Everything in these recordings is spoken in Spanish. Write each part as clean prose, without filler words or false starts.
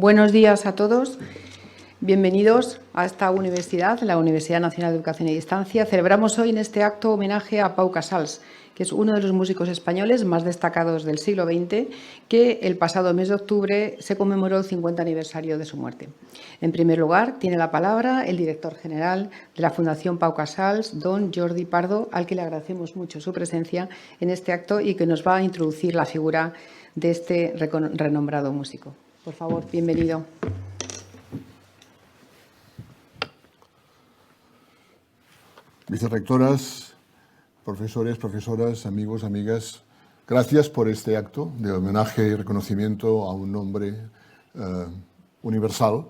Buenos días a todos. Bienvenidos a esta universidad, la Universidad Nacional de Educación y Distancia. Celebramos hoy en este acto homenaje a Pau Casals, que es uno de los músicos españoles más destacados del siglo XX, que el pasado mes de octubre se conmemoró el 50 aniversario de su muerte. En primer lugar, tiene la palabra el director general de la Fundación Pau Casals, don Jordi Pardo, al que le agradecemos mucho su presencia en este acto y que nos va a introducir la figura de este renombrado músico. Por favor, bienvenido. Vicerrectoras, profesores, profesoras, amigos, amigas, gracias por este acto de homenaje y reconocimiento a un hombre universal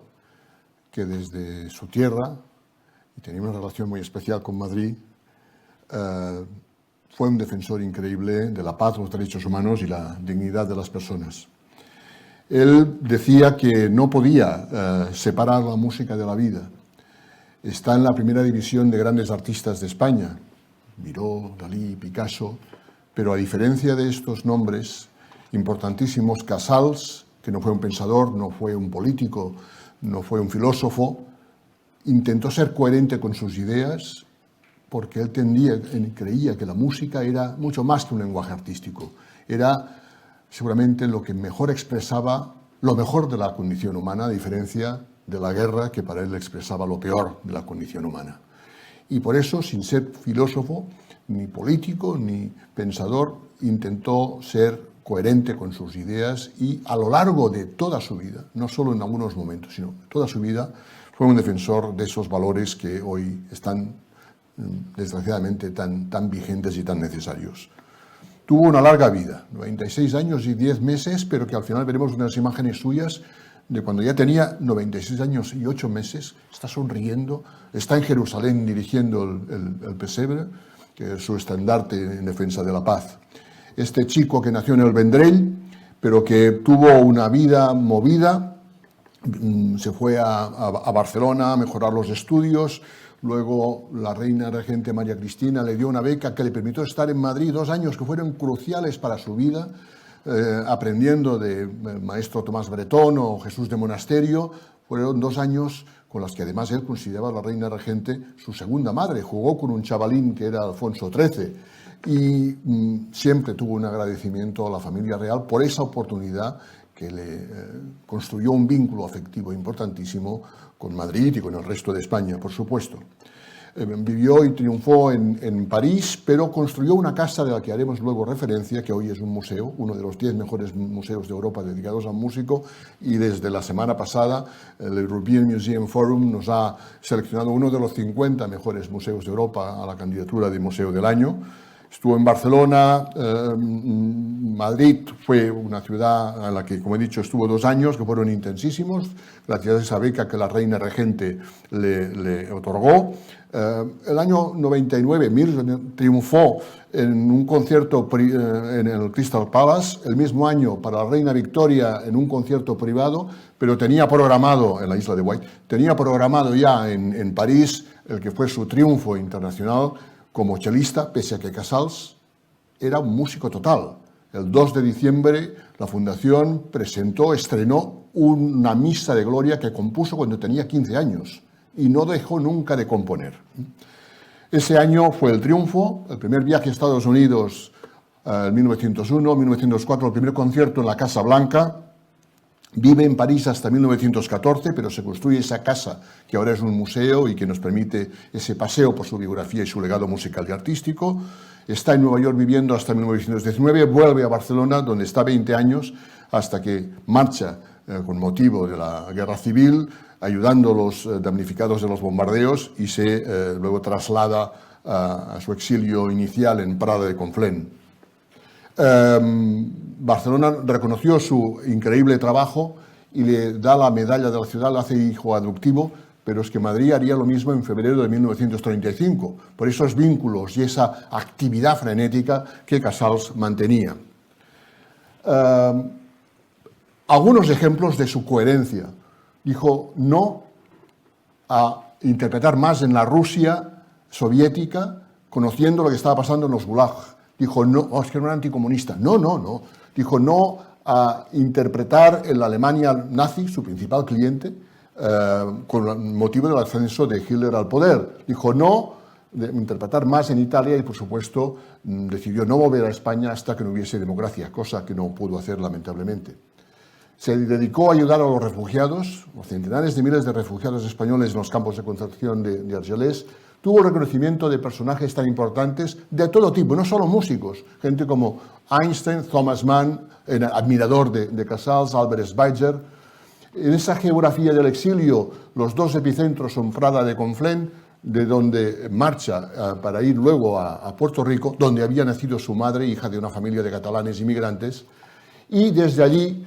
que desde su tierra, y tenía una relación muy especial con Madrid, fue un defensor increíble de la paz, los derechos humanos y la dignidad de las personas. Él decía que no podía separar la música de la vida. Está en la primera división de grandes artistas de España, Miró, Dalí, Picasso, pero a diferencia de estos nombres importantísimos, Casals, que no fue un pensador, no fue un político, no fue un filósofo, intentó ser coherente con sus ideas porque él creía que la música era mucho más que un lenguaje artístico, era seguramente lo que mejor expresaba lo mejor de la condición humana, a diferencia de la guerra, que para él expresaba lo peor de la condición humana. Y por eso, sin ser filósofo, ni político, ni pensador, intentó ser coherente con sus ideas y a lo largo de toda su vida, no solo en algunos momentos, sino toda su vida, fue un defensor de esos valores que hoy están, desgraciadamente, tan vigentes y tan necesarios. Tuvo una larga vida, 96 años y 10 meses, pero que al final veremos unas imágenes suyas de cuando ya tenía 96 años y 8 meses, está sonriendo, está en Jerusalén dirigiendo el pesebre, que es su estandarte en defensa de la paz. Este chico que nació en el Vendrell, pero que tuvo una vida movida, se fue a Barcelona a mejorar los estudios. Luego la reina regente María Cristina le dio una beca que le permitió estar en Madrid 2 años que fueron cruciales para su vida, aprendiendo del maestro Tomás Bretón o Jesús de Monasterio. Fueron 2 años con las que además él consideraba a la reina regente su segunda madre. Jugó con un chavalín que era Alfonso XIII y siempre tuvo un agradecimiento a la familia real por esa oportunidad que le construyó un vínculo afectivo importantísimo con Madrid y con el resto de España, por supuesto. Vivió y triunfó en París, pero construyó una casa de la que haremos luego referencia, que hoy es un museo, uno de los 10 mejores museos de Europa dedicados a un músico, y desde la semana pasada el European Museum Forum nos ha seleccionado uno de los 50 mejores museos de Europa a la candidatura de Museo del Año. Estuvo en Barcelona, Madrid fue una ciudad a la que, como he dicho, estuvo 2 años, que fueron intensísimos, gracias a esa beca que la reina regente le otorgó. El año 99, Mir triunfó en un concierto en el Crystal Palace, el mismo año para la reina Victoria en un concierto privado, pero tenía programado, en la isla de White, tenía programado ya en París el que fue su triunfo internacional como chelista, pese a que Casals era un músico total. El 2 de diciembre la Fundación estrenó una misa de gloria que compuso cuando tenía 15 años y no dejó nunca de componer. Ese año fue el triunfo, el primer viaje a Estados Unidos en 1901, 1904, el primer concierto en la Casa Blanca. Vive en París hasta 1914, pero se construye esa casa que ahora es un museo y que nos permite ese paseo por su biografía y su legado musical y artístico. Está en Nueva York viviendo hasta 1919, vuelve a Barcelona, donde está 20 años, hasta que marcha con motivo de la Guerra Civil, ayudando a los damnificados de los bombardeos y se luego traslada a su exilio inicial en Prada de Conflent. Barcelona reconoció su increíble trabajo y le da la medalla de la ciudad, la hace hijo adoptivo, pero es que Madrid haría lo mismo en febrero de 1935, por esos vínculos y esa actividad frenética que Casals mantenía. Algunos ejemplos de su coherencia. Dijo no a interpretar más en la Rusia soviética, conociendo lo que estaba pasando en los Gulag. Dijo no, es que era un anticomunista. No. Dijo no a interpretar en la Alemania nazi, su principal cliente, con motivo del ascenso de Hitler al poder. Dijo no de interpretar más en Italia y, por supuesto, decidió no volver a España hasta que no hubiese democracia, cosa que no pudo hacer lamentablemente. Se dedicó a ayudar a los refugiados, los centenares de miles de refugiados españoles en los campos de concentración de Argelès. Tuvo reconocimiento de personajes tan importantes de todo tipo, no solo músicos, gente como Einstein, Thomas Mann, admirador de Casals, Albert Schweitzer. En esa geografía del exilio, los dos epicentros son Prada de Conflent, de donde marcha para ir luego a Puerto Rico, donde había nacido su madre, hija de una familia de catalanes inmigrantes, y desde allí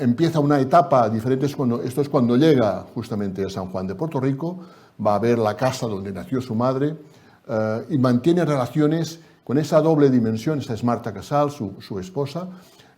empieza una etapa diferente. Esto es cuando llega justamente a San Juan de Puerto Rico, va a ver la casa donde nació su madre y mantiene relaciones con esa doble dimensión. Esta es Marta Casals, su esposa,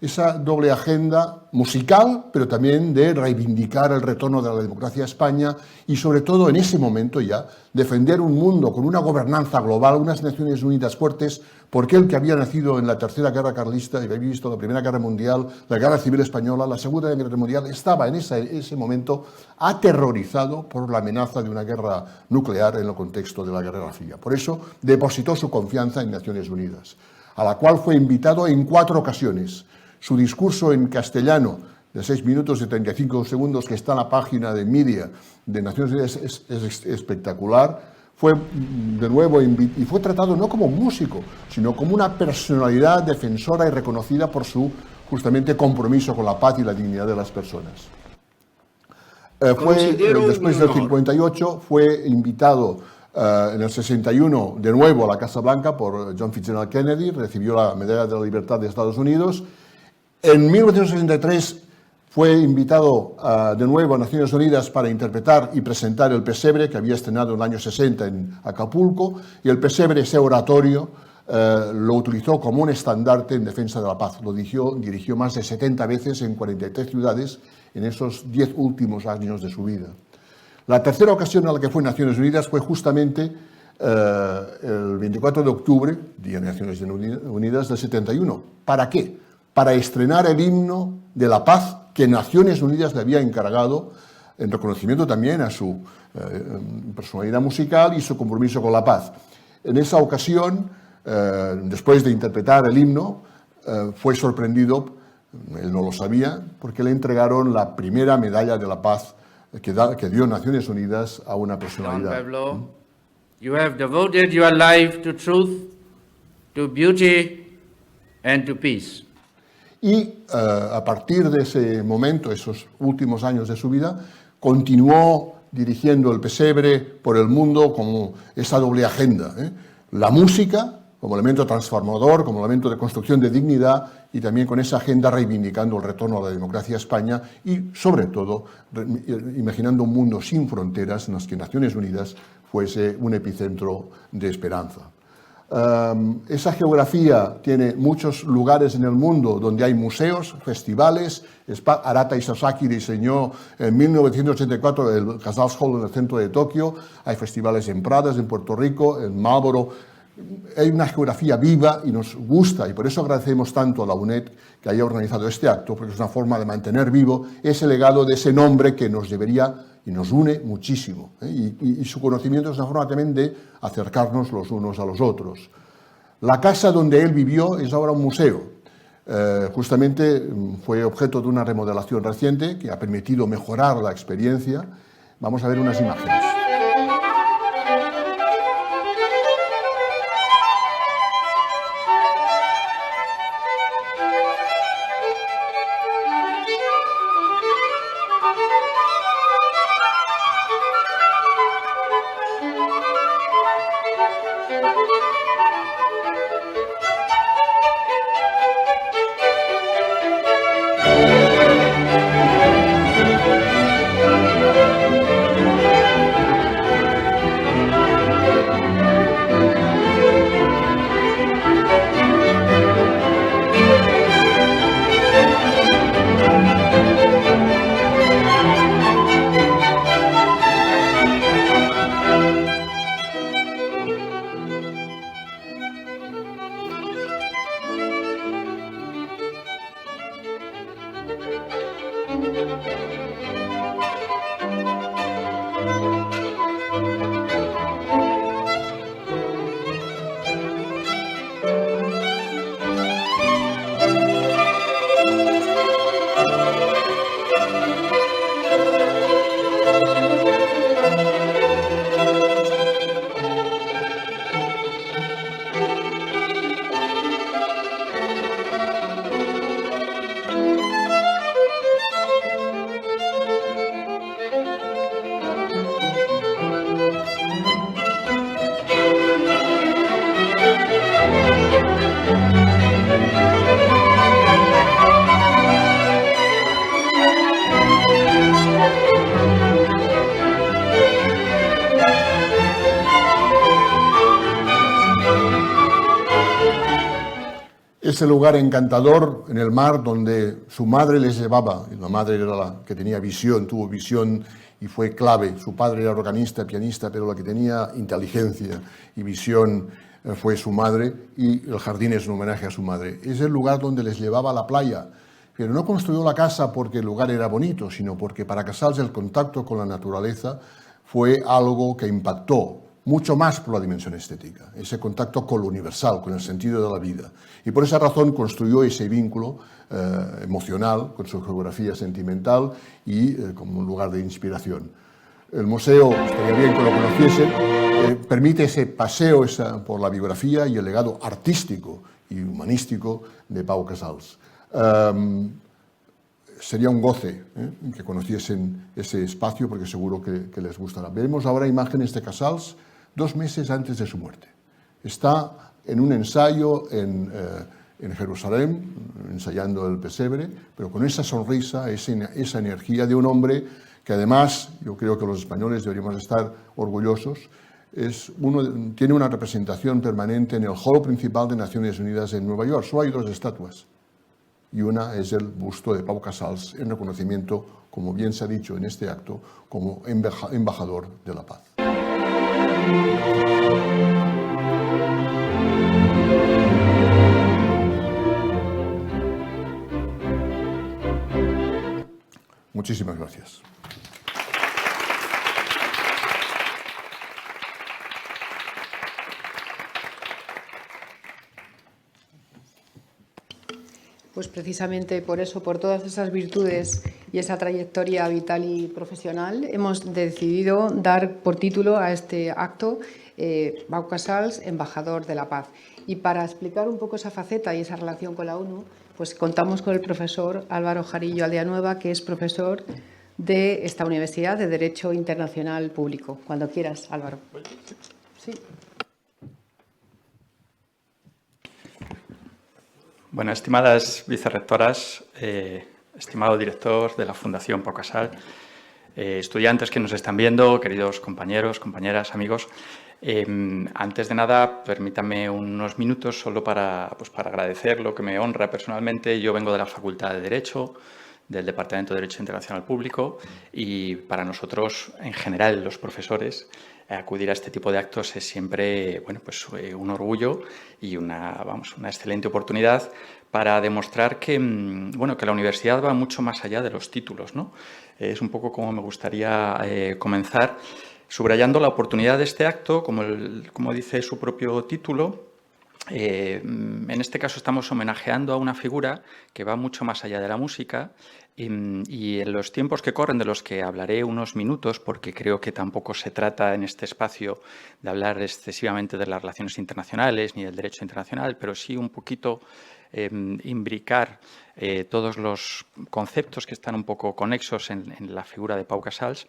esa doble agenda musical, pero también de reivindicar el retorno de la democracia a España y, sobre todo, en ese momento ya, defender un mundo con una gobernanza global, unas Naciones Unidas fuertes, porque él, que había nacido en la Tercera Guerra Carlista y había visto la Primera Guerra Mundial, la Guerra Civil Española, la Segunda Guerra Mundial, estaba en ese momento aterrorizado por la amenaza de una guerra nuclear en el contexto de la Guerra Fría. Por eso depositó su confianza en Naciones Unidas, a la cual fue invitado en 4 ocasiones. Su discurso en castellano, de 6 minutos y 35 segundos, que está en la página de Media de Naciones Unidas, es espectacular. Fue de nuevo y fue tratado no como músico, sino como una personalidad defensora y reconocida por su justamente compromiso con la paz y la dignidad de las personas. Después del 58 fue invitado en el 61 de nuevo a la Casa Blanca por John Fitzgerald Kennedy, recibió la Medalla de la Libertad de Estados Unidos. En 1963 fue invitado de nuevo a Naciones Unidas para interpretar y presentar el Pesebre, que había estrenado en el año 60 en Acapulco, y el Pesebre, ese oratorio, lo utilizó como un estandarte en defensa de la paz. Lo dirigió más de 70 veces en 43 ciudades en esos 10 últimos años de su vida. La tercera ocasión a la que fue Naciones Unidas fue justamente el 24 de octubre, Día de Naciones Unidas del 71. ¿Para qué? Para estrenar el himno de la paz que Naciones Unidas le había encargado, en reconocimiento también a su personalidad musical y su compromiso con la paz. En esa ocasión, después de interpretar el himno, fue sorprendido, él no lo sabía, porque le entregaron la primera medalla de la paz que dio Naciones Unidas a una personalidad. Don Pablo, you have devoted your life to truth, to beauty and to peace. Y a partir de ese momento, esos últimos años de su vida, continuó dirigiendo el Pesebre por el mundo como esa doble agenda. La música como elemento transformador, como elemento de construcción de dignidad, y también con esa agenda reivindicando el retorno a la democracia a España y, sobre todo, imaginando un mundo sin fronteras en las que Naciones Unidas fuese un epicentro de esperanza. Esa geografía tiene muchos lugares en el mundo donde hay museos, festivales. Arata Isazaki diseñó en 1984 el Casals Hall en el centro de Tokio. Hay festivales en Pradas, en Puerto Rico, en Marlboro. Hay una geografía viva y nos gusta, y por eso agradecemos tanto a la UNED que haya organizado este acto, porque es una forma de mantener vivo ese legado de ese nombre que nos debería y nos une muchísimo. Y su conocimiento es una forma también de acercarnos los unos a los otros. La casa donde él vivió es ahora un museo. Justamente fue objeto de una remodelación reciente que ha permitido mejorar la experiencia. Vamos a ver unas imágenes. Ese lugar encantador en el mar donde su madre les llevaba, y la madre era la que tenía visión, tuvo visión y fue clave. Su padre era organista, pianista, pero la que tenía inteligencia y visión fue su madre, y el jardín es un homenaje a su madre. Es el lugar donde les llevaba a la playa, pero no construyó la casa porque el lugar era bonito, sino porque para Casals el contacto con la naturaleza fue algo que impactó mucho más por la dimensión estética, ese contacto con lo universal, con el sentido de la vida. Y por esa razón construyó ese vínculo emocional con su geografía sentimental y como un lugar de inspiración. El museo, estaría bien que lo conociesen, permite ese paseo por la biografía y el legado artístico y humanístico de Pau Casals. Sería un goce que conociesen ese espacio porque seguro que les gustará. Veremos ahora imágenes de Casals 2 meses antes de su muerte. Está en un ensayo en Jerusalén, ensayando el pesebre, pero con esa sonrisa, esa energía de un hombre que además, yo creo que los españoles deberíamos estar orgullosos, tiene una representación permanente en el hall principal de Naciones Unidas en Nueva York. Solo hay 2 estatuas. Y una es el busto de Pau Casals en reconocimiento, como bien se ha dicho en este acto, como embajador de la paz. Muchísimas gracias. Pues precisamente por eso, por todas esas virtudes y esa trayectoria vital y profesional, hemos decidido dar por título a este acto Pau Casals, embajador de la paz. Y para explicar un poco esa faceta y esa relación con la ONU, pues contamos con el profesor Álvaro Jarillo Aldeanueva, que es profesor de esta Universidad de Derecho Internacional Público. Cuando quieras, Álvaro. Sí. Bueno, estimadas vicerrectoras, estimado director de la Fundación Pau Casals, estudiantes que nos están viendo, queridos compañeros, compañeras, amigos, antes de nada, permítanme unos minutos solo para agradecer lo que me honra personalmente. Yo vengo de la Facultad de Derecho, del Departamento de Derecho Internacional Público, y para nosotros, en general, los profesores, acudir a este tipo de actos es siempre un orgullo y una excelente oportunidad para demostrar que la universidad va mucho más allá de los títulos, ¿no? Es un poco como me gustaría comenzar, subrayando la oportunidad de este acto, como dice su propio título. En este caso estamos homenajeando a una figura que va mucho más allá de la música y en los tiempos que corren, de los que hablaré unos minutos, porque creo que tampoco se trata en este espacio de hablar excesivamente de las relaciones internacionales ni del derecho internacional, pero sí un poquito imbricar todos los conceptos que están un poco conexos en la figura de Pau Casals.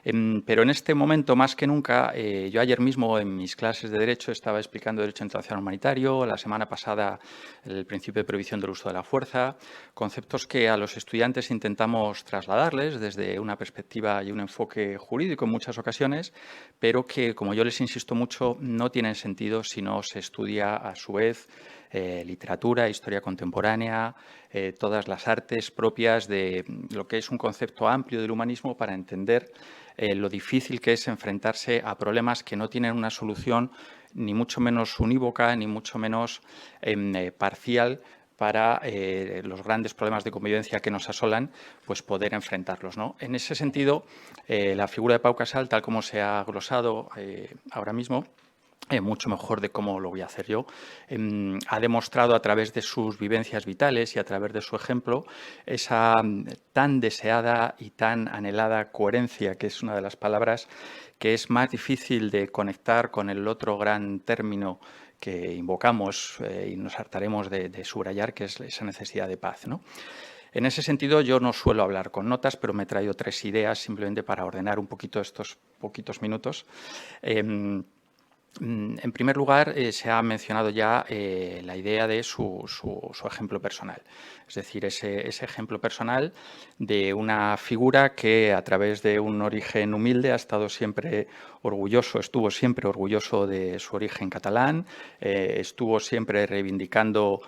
Pero en este momento, más que nunca, yo ayer mismo en mis clases de Derecho estaba explicando Derecho Internacional Humanitario, la semana pasada el principio de prohibición del uso de la fuerza, conceptos que a los estudiantes intentamos trasladarles desde una perspectiva y un enfoque jurídico en muchas ocasiones, pero que, como yo les insisto mucho, no tienen sentido si no se estudia a su vez literatura, historia contemporánea, todas las artes propias de lo que es un concepto amplio del humanismo para entender lo difícil que es enfrentarse a problemas que no tienen una solución ni mucho menos unívoca, ni mucho menos parcial para los grandes problemas de convivencia que nos asolan, pues poder enfrentarlos, ¿no? En ese sentido, la figura de Pau Casals, tal como se ha glosado ahora mismo, mucho mejor de cómo lo voy a hacer yo, ha demostrado a través de sus vivencias vitales y a través de su ejemplo esa tan deseada y tan anhelada coherencia, que es una de las palabras que es más difícil de conectar con el otro gran término que invocamos y nos hartaremos de subrayar, que es esa necesidad de paz, ¿no? En ese sentido, yo no suelo hablar con notas, pero me he traído 3 ideas simplemente para ordenar un poquito estos poquitos minutos. En primer lugar, se ha mencionado ya la idea de su ejemplo personal. Es decir, ese ejemplo personal de una figura que a través de un origen humilde ha estado siempre orgulloso, estuvo siempre orgulloso de su origen catalán, estuvo siempre reivindicando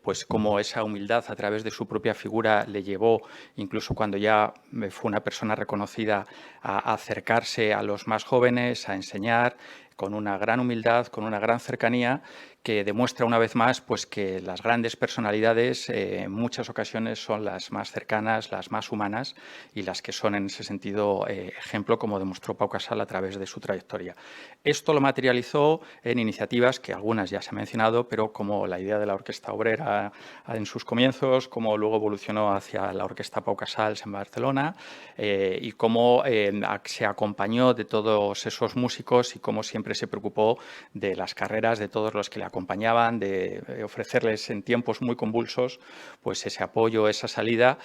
pues cómo esa humildad a través de su propia figura le llevó, incluso cuando ya fue una persona reconocida, a acercarse a los más jóvenes, a enseñar, con una gran humildad, con una gran cercanía, que demuestra una vez más pues, que las grandes personalidades en muchas ocasiones son las más cercanas, las más humanas y las que son en ese sentido ejemplo, como demostró Pau Casals a través de su trayectoria. Esto lo materializó en iniciativas que algunas ya se han mencionado, pero como la idea de la Orquesta Obrera en sus comienzos, como luego evolucionó hacia la Orquesta Pau Casals en Barcelona y cómo se acompañó de todos esos músicos y cómo siempre se preocupó de las carreras de todos los que le acompañaban, de ofrecerles en tiempos muy convulsos pues ese apoyo, esa salida,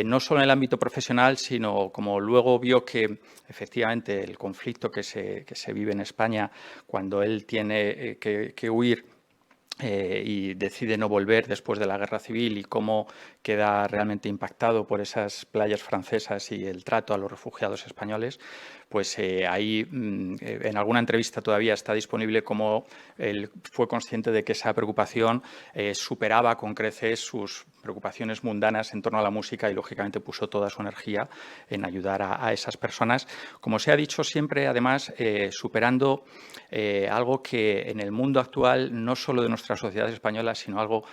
no solo en el ámbito profesional, sino como luego vio que efectivamente el conflicto que se vive en España cuando él tiene que huir y decide no volver después de la guerra civil y cómo queda realmente impactado por esas playas francesas y el trato a los refugiados españoles, pues ahí en alguna entrevista todavía está disponible cómo él fue consciente de que esa preocupación superaba con creces sus preocupaciones mundanas en torno a la música y lógicamente puso toda su energía en ayudar a esas personas. Como se ha dicho siempre, además, superando algo que en el mundo actual, no solo de nuestras sociedades españolas, sino algo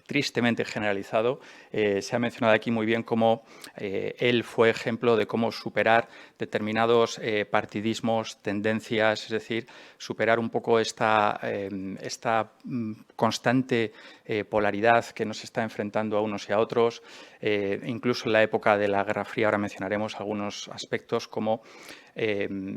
tristemente generalizado, se ha mencionado aquí muy bien cómo él fue ejemplo de cómo superar determinados partidismos, tendencias, es decir, superar un poco esta constante polaridad que nos está enfrentando a unos y a otros. Incluso en la época de la Guerra Fría, ahora mencionaremos algunos aspectos como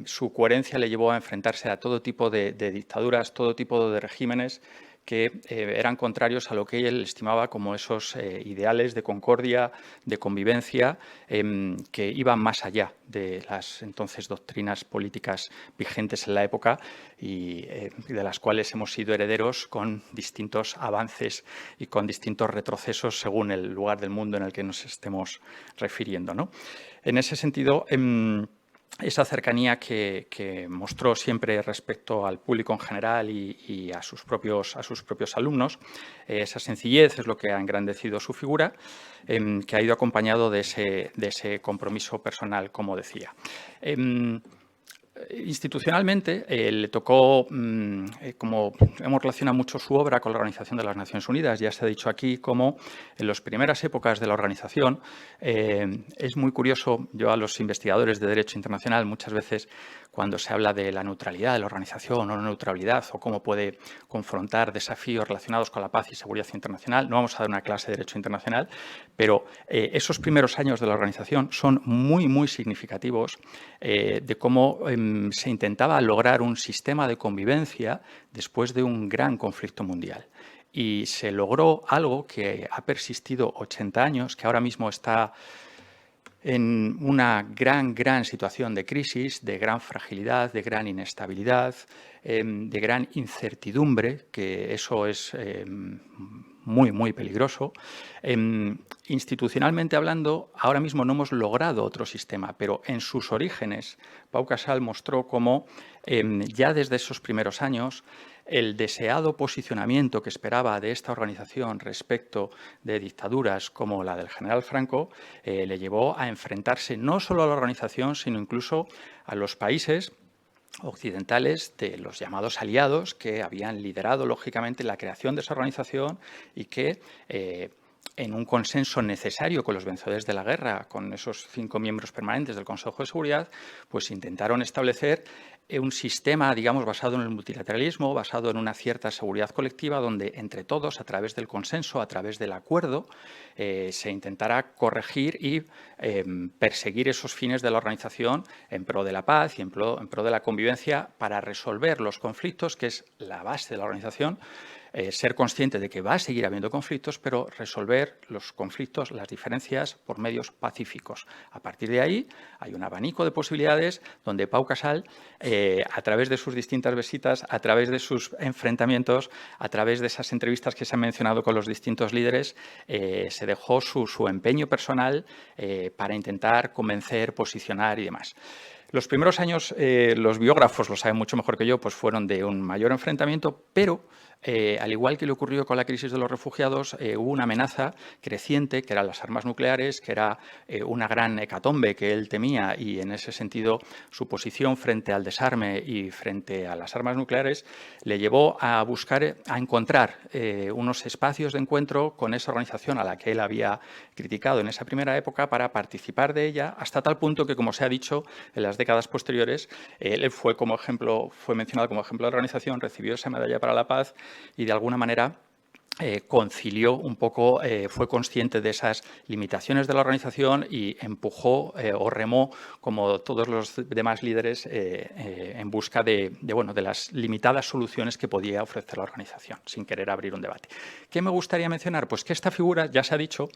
su coherencia le llevó a enfrentarse a todo tipo de dictaduras, todo tipo de regímenes que eran contrarios a lo que él estimaba como esos ideales de concordia, de convivencia, que iban más allá de las entonces doctrinas políticas vigentes en la época y de las cuales hemos sido herederos con distintos avances y con distintos retrocesos según el lugar del mundo en el que nos estemos refiriendo, ¿no? En ese sentido, esa cercanía que mostró siempre respecto al público en general y a sus propios alumnos, esa sencillez es lo que ha engrandecido su figura, que ha ido acompañado de ese compromiso personal, como decía. Institucionalmente le tocó, como hemos relacionado mucho su obra con la Organización de las Naciones Unidas, ya se ha dicho aquí, como en las primeras épocas de la organización, es muy curioso, yo a los investigadores de Derecho Internacional muchas veces cuando se habla de la neutralidad de la organización o no neutralidad o cómo puede confrontar desafíos relacionados con la paz y seguridad internacional, no vamos a dar una clase de Derecho Internacional, pero esos primeros años de la organización son muy, muy significativos de cómo se intentaba lograr un sistema de convivencia después de un gran conflicto mundial. Y se logró algo que ha persistido 80 años, que ahora mismo está en una gran situación de crisis, de gran fragilidad, de gran inestabilidad, de gran incertidumbre, que eso es muy peligroso. Institucionalmente hablando, ahora mismo no hemos logrado otro sistema, pero en sus orígenes, Pau Casals mostró cómo ya desde esos primeros años el deseado posicionamiento que esperaba de esta organización respecto de dictaduras como la del general Franco le llevó a enfrentarse no solo a la organización, sino incluso a los países occidentales de los llamados aliados que habían liderado, lógicamente, la creación de esa organización y que en un consenso necesario con los vencedores de la guerra, con esos 5 miembros permanentes del Consejo de Seguridad, pues intentaron establecer un sistema, digamos, basado en el multilateralismo, basado en una cierta seguridad colectiva, donde entre todos, a través del consenso, a través del acuerdo, se intentara corregir y perseguir esos fines de la organización en pro de la paz y en pro de la convivencia para resolver los conflictos, que es la base de la organización, ser consciente de que va a seguir habiendo conflictos, pero resolver los conflictos, las diferencias por medios pacíficos. A partir de ahí hay un abanico de posibilidades donde Pau Casals, a través de sus distintas visitas, a través de sus enfrentamientos, a través de esas entrevistas que se han mencionado con los distintos líderes, se dejó su empeño personal para intentar convencer, posicionar y demás. Los primeros años, los biógrafos lo saben mucho mejor que yo, pues fueron de un mayor enfrentamiento, pero al igual que le ocurrió con la crisis de los refugiados, hubo una amenaza creciente, que eran las armas nucleares, que era una gran hecatombe que él temía, y en ese sentido su posición frente al desarme y frente a las armas nucleares le llevó a buscar, a encontrar unos espacios de encuentro con esa organización a la que él había criticado en esa primera época para participar de ella, hasta tal punto que, como se ha dicho, en las décadas posteriores, él fue mencionado como ejemplo de la organización, recibió esa medalla para la paz y de alguna manera concilió un poco, fue consciente de esas limitaciones de la organización y empujó o remó, como todos los demás líderes, en busca de las limitadas soluciones que podía ofrecer la organización, sin querer abrir un debate. ¿Qué me gustaría mencionar? Pues que esta figura, ya se ha dicho,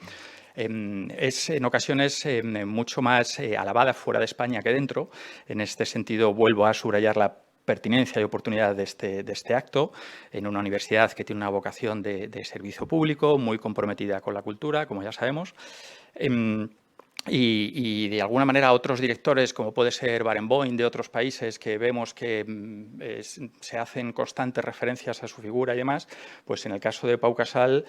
es en ocasiones mucho más alabada fuera de España que dentro. En este sentido, vuelvo a subrayar la pertinencia y oportunidad de este acto en una universidad que tiene una vocación de servicio público, muy comprometida con la cultura, como ya sabemos. Y de alguna manera otros directores, como puede ser Barenboim de otros países, que vemos que se hacen constantes referencias a su figura y demás, pues en el caso de Pau Casals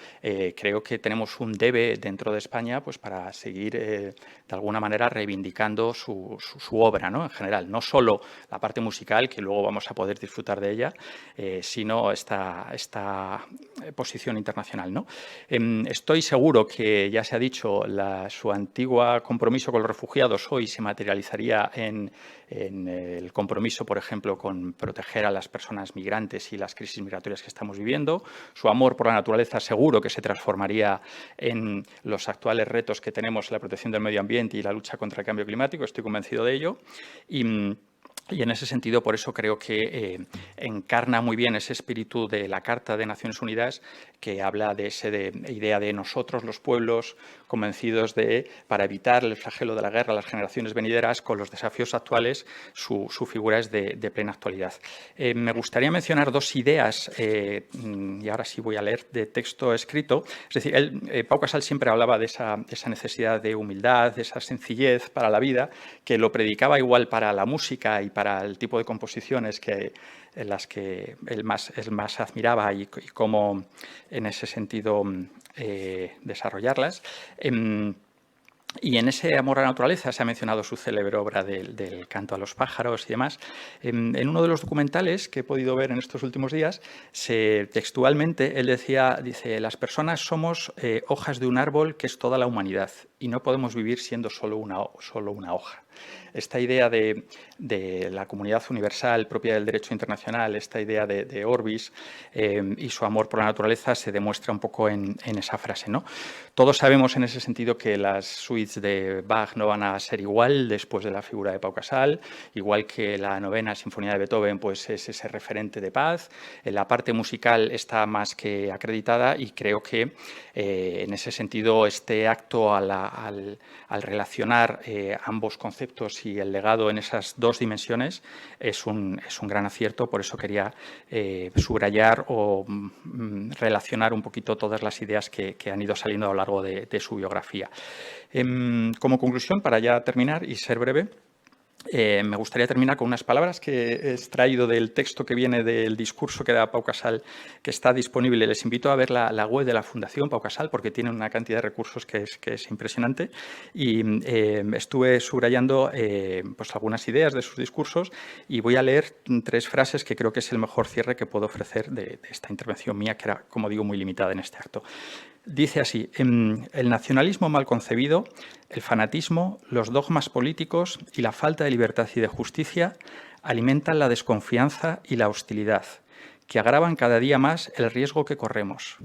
creo que tenemos un debe dentro de España pues para seguir de alguna manera reivindicando su obra, ¿no? En general, no solo la parte musical, que luego vamos a poder disfrutar de ella, sino esta posición internacional, ¿no? Estoy seguro que, ya se ha dicho, su antigua compromiso con los refugiados hoy se materializaría en el compromiso, por ejemplo, con proteger a las personas migrantes y las crisis migratorias que estamos viviendo. Su amor por la naturaleza seguro que se transformaría en los actuales retos que tenemos en la protección del medio ambiente y la lucha contra el cambio climático. Estoy convencido de ello. Y en ese sentido, por eso creo que encarna muy bien ese espíritu de la Carta de Naciones Unidas, que habla de esa idea de nosotros, los pueblos, convencidos de, para evitar el flagelo de la guerra a las generaciones venideras, con los desafíos actuales, su figura es de plena actualidad. Me gustaría mencionar dos ideas, y ahora sí voy a leer de texto escrito. Es decir, Pau Casals siempre hablaba de esa necesidad de humildad, de esa sencillez para la vida, que lo predicaba igual para la música y para el tipo de composiciones en las que él más admiraba y cómo en ese sentido desarrollarlas. Y en ese amor a la naturaleza se ha mencionado su célebre obra del canto a los pájaros y demás. En uno de los documentales que he podido ver en estos últimos días, textualmente él dice, las personas somos hojas de un árbol que es toda la humanidad y no podemos vivir siendo solo una hoja. Esta idea de la comunidad universal propia del derecho internacional, esta idea de Orbis y su amor por la naturaleza se demuestra un poco en esa frase, ¿no? Todos sabemos en ese sentido que las suites de Bach no van a ser igual después de la figura de Pau Casals, igual que la 9ª Sinfonía de Beethoven pues es ese referente de paz. La parte musical está más que acreditada y creo que en ese sentido este acto al relacionar ambos conceptos y el legado en esas dos dimensiones es un gran acierto. Por eso quería subrayar o relacionar un poquito todas las ideas que han ido saliendo a lo largo de su biografía. Como conclusión, para ya terminar y ser breve, me gustaría terminar con unas palabras que he extraído del texto que viene del discurso que da Pau Casals, que está disponible. Les invito a ver la web de la Fundación Pau Casals porque tiene una cantidad de recursos que es impresionante. Y estuve subrayando pues algunas ideas de sus discursos y voy a leer 3 frases que creo que es el mejor cierre que puedo ofrecer de esta intervención mía, que era, como digo, muy limitada en este acto. Dice así, el nacionalismo mal concebido, el fanatismo, los dogmas políticos y la falta de libertad y de justicia alimentan la desconfianza y la hostilidad, que agravan cada día más el riesgo que corremos.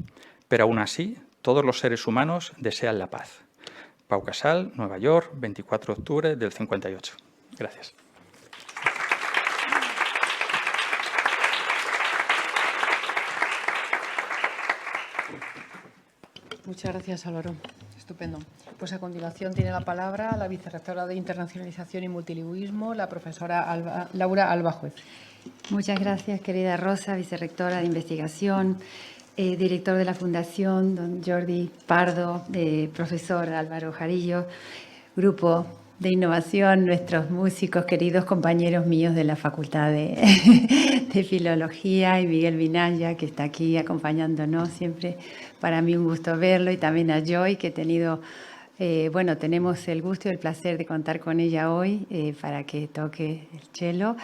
Pero aún así, todos los seres humanos desean la paz. Pau Casals, Nueva York, 24 de octubre del 58. Gracias. Muchas gracias, Álvaro. Estupendo. Pues a continuación tiene la palabra la vicerrectora de Internacionalización y Multilingüismo, la profesora Laura Alba Juez. Muchas gracias, querida Rosa, vicerrectora de Investigación, director de la Fundación, don Jordi Pardo, profesor Álvaro Jarillo, grupo de innovación, nuestros músicos, queridos compañeros míos de la Facultad de Filología, y Miguel Vinaya, que está aquí acompañándonos siempre. Para mí un gusto verlo, y también a Joy, que he tenido, tenemos el gusto y el placer de contar con ella hoy para que toque el cello.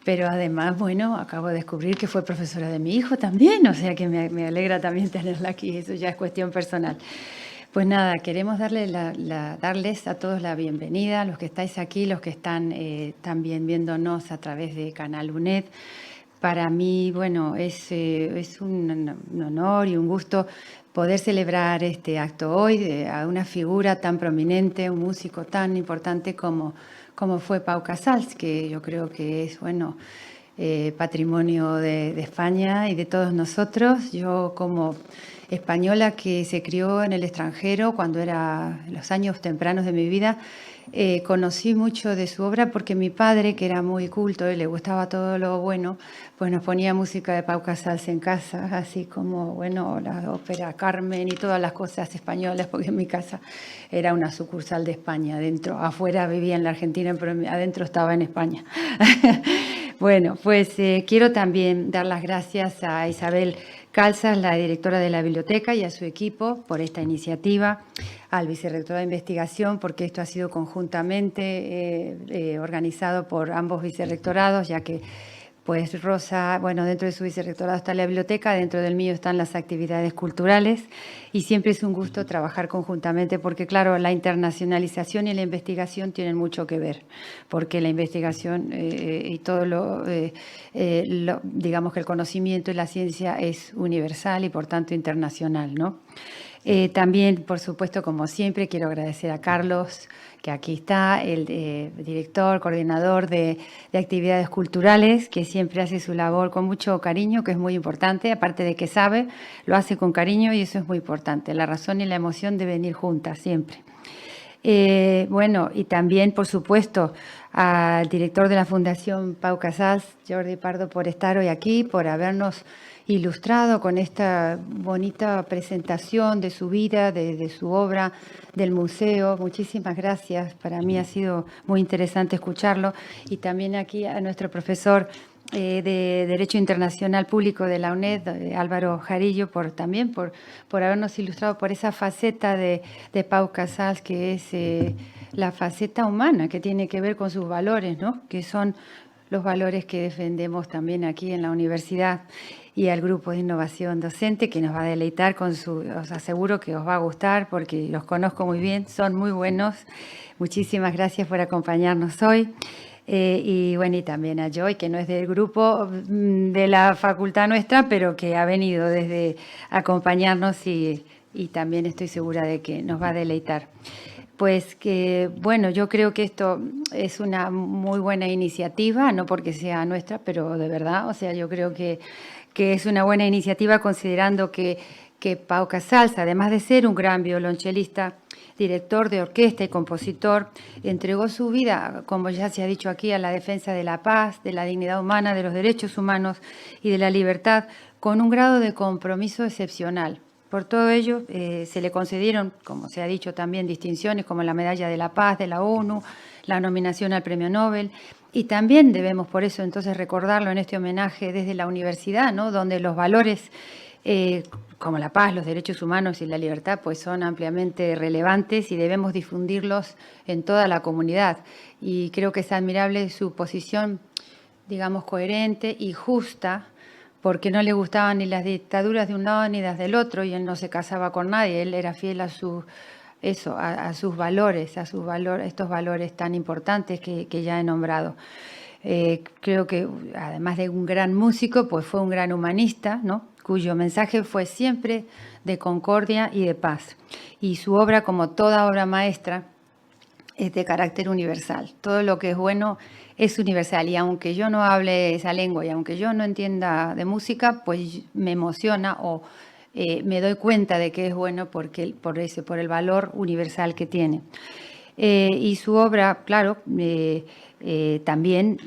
Pero además, acabo de descubrir que fue profesora de mi hijo también, o sea que me alegra también tenerla aquí, eso ya es cuestión personal. Pues nada, queremos darles a todos la bienvenida, los que estáis aquí, los que están también viéndonos a través de Canal UNED. Para mí, es un honor y un gusto poder celebrar este acto hoy a una figura tan prominente, un músico tan importante como fue Pau Casals, que yo creo que es, patrimonio de España y de todos nosotros. Yo, como española que se crió en el extranjero cuando era los años tempranos de mi vida, conocí mucho de su obra porque mi padre, que era muy culto y le gustaba todo lo bueno, pues nos ponía música de Pau Casals en casa, así como, la ópera Carmen y todas las cosas españolas, porque en mi casa era una sucursal de España. Afuera vivía en la Argentina, pero adentro estaba en España. Quiero también dar las gracias a Isabel Calzas, la directora de la biblioteca, y a su equipo por esta iniciativa, al vicerrector de investigación, porque esto ha sido conjuntamente organizado por ambos vicerrectorados, ya que Rosa, dentro de su vicerrectorado está la biblioteca, dentro del mío están las actividades culturales, y siempre es un gusto trabajar conjuntamente porque, claro, la internacionalización y la investigación tienen mucho que ver, porque la investigación y todo digamos que el conocimiento y la ciencia es universal y, por tanto, internacional, ¿no? También, por supuesto, como siempre, quiero agradecer a Carlos, que aquí está, el director, coordinador de actividades culturales, que siempre hace su labor con mucho cariño, que es muy importante, aparte de que sabe, lo hace con cariño, y eso es muy importante, la razón y la emoción de venir juntas siempre. Y también, por supuesto, al director de la Fundación Pau Casals, Jordi Pardo, por estar hoy aquí, por habernos ilustrado con esta bonita presentación de su vida, de su obra, del museo. Muchísimas gracias. Para mí ha sido muy interesante escucharlo. Y también aquí a nuestro profesor de Derecho Internacional Público de la UNED, Álvaro Jarillo, por habernos ilustrado por esa faceta de Pau Casals, que es la faceta humana, que tiene que ver con sus valores, ¿no? Que son los valores que defendemos también aquí en la universidad, y al grupo de innovación docente, que nos va a deleitar os aseguro que os va a gustar porque los conozco muy bien, son muy buenos. Muchísimas gracias por acompañarnos hoy. Y también a Joy, que no es del grupo de la facultad nuestra, pero que ha venido desde acompañarnos, y también estoy segura de que nos va a deleitar. Yo creo que esto es una muy buena iniciativa, no porque sea nuestra, pero de verdad, yo creo que es una buena iniciativa, considerando que Pau Casals, además de ser un gran violonchelista, director de orquesta y compositor, entregó su vida, como ya se ha dicho aquí, a la defensa de la paz, de la dignidad humana, de los derechos humanos y de la libertad, con un grado de compromiso excepcional. Por todo ello, se le concedieron, como se ha dicho también, distinciones como la Medalla de la Paz de la ONU, la nominación al Premio Nobel, y también debemos por eso entonces recordarlo en este homenaje desde la universidad, ¿no? Donde los valores como la paz, los derechos humanos y la libertad son ampliamente relevantes, y debemos difundirlos en toda la comunidad. Y creo que es admirable su posición, digamos, coherente y justa, porque no le gustaban ni las dictaduras de un lado ni las del otro, y él no se casaba con nadie, él era fiel a sus valores, estos valores tan importantes que ya he nombrado. Creo que, además de un gran músico, fue un gran humanista, ¿no? Cuyo mensaje fue siempre de concordia y de paz. Y su obra, como toda obra maestra, es de carácter universal. Todo lo que es bueno es universal, y aunque yo no hable esa lengua y aunque yo no entienda de música, me emociona o me doy cuenta de que es bueno por el valor universal que tiene. Y su obra, claro, también,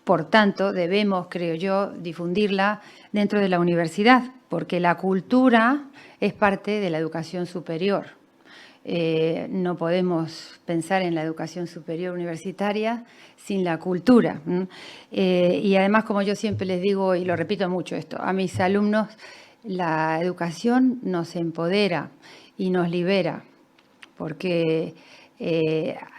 por tanto, debemos, creo yo, difundirla dentro de la universidad, porque la cultura es parte de la educación superior. No podemos pensar en la educación superior universitaria sin la cultura. Y además, como yo siempre les digo, y lo repito mucho esto, a mis alumnos, la educación nos empodera y nos libera, porque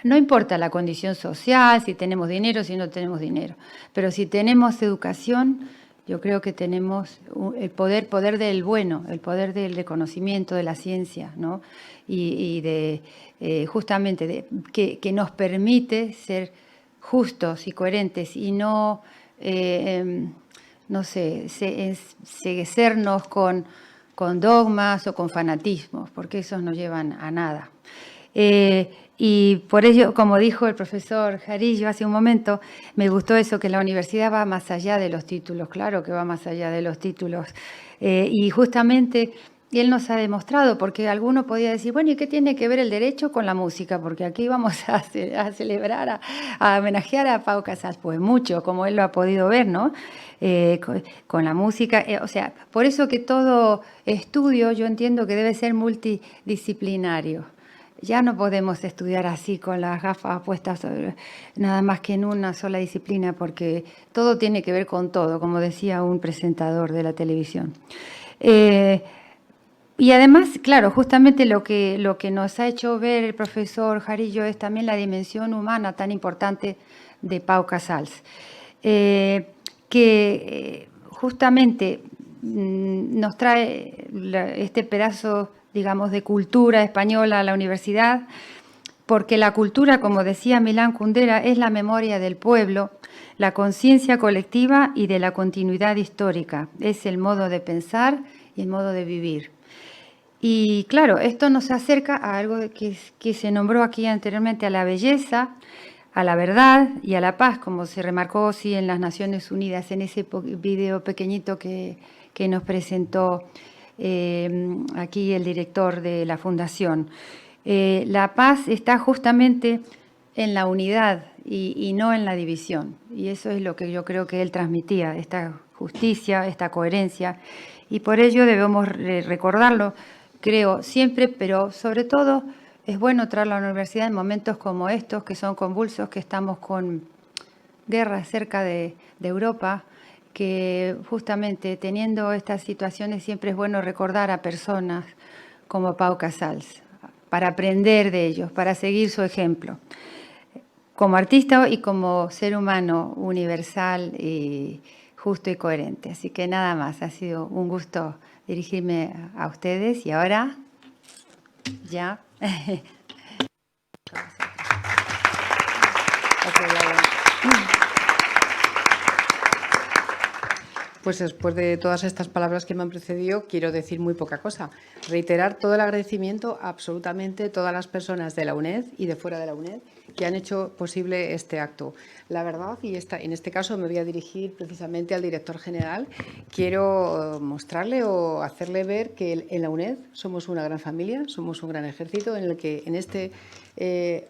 no importa la condición social, si tenemos dinero, si no tenemos dinero, pero si tenemos educación, yo creo que tenemos el poder del bueno, el poder del conocimiento, de la ciencia, ¿no? Y de justamente que nos permite ser justos y coherentes y no, no sé, enceguecernos con dogmas o con fanatismos, porque esos no llevan a nada. Y por ello, como dijo el profesor Jarillo hace un momento, me gustó eso, que la universidad va más allá de los títulos, claro que va más allá de los títulos. Y justamente él nos ha demostrado, porque alguno podía decir, bueno, ¿y qué tiene que ver el derecho con la música? Porque aquí vamos a celebrar, a homenajear a Pau Casals. Pues mucho, como él lo ha podido ver, ¿no? Con la música, o sea, por eso que todo estudio yo entiendo que debe ser multidisciplinario. Ya no podemos estudiar así con las gafas puestas nada más que en una sola disciplina, porque todo tiene que ver con todo, como decía un presentador de la televisión. Y además, claro, justamente lo que nos ha hecho ver el profesor Jarillo es también la dimensión humana tan importante de Pau Casals, que justamente nos trae este pedazo, digamos, de cultura española a la universidad, porque la cultura, como decía Milán Kundera, es la memoria del pueblo, la conciencia colectiva y de la continuidad histórica. Es el modo de pensar y el modo de vivir. Y claro, esto nos acerca a algo que se nombró aquí anteriormente, a la belleza, a la verdad y a la paz, como se remarcó sí, en las Naciones Unidas, en ese video pequeñito que nos presentó aquí el director de la Fundación. La paz está justamente en la unidad y no en la división. Y eso es lo que yo creo que él transmitía, esta justicia, esta coherencia. Y por ello debemos recordarlo, creo, siempre, pero sobre todo es bueno traerlo a la universidad en momentos como estos, que son convulsos, que estamos con guerras cerca de Europa, que justamente teniendo estas situaciones siempre es bueno recordar a personas como Pau Casals, para aprender de ellos, para seguir su ejemplo, como artista y como ser humano universal y justo y coherente. Así que nada más, ha sido un gusto dirigirme a ustedes y ahora ya... Pues después de todas estas palabras que me han precedido, quiero decir muy poca cosa. Reiterar todo el agradecimiento a absolutamente todas las personas de la UNED y de fuera de la UNED que han hecho posible este acto. La verdad, y en este caso me voy a dirigir precisamente al director general, quiero mostrarle o hacerle ver que en la UNED somos una gran familia, somos un gran ejército en el que en esta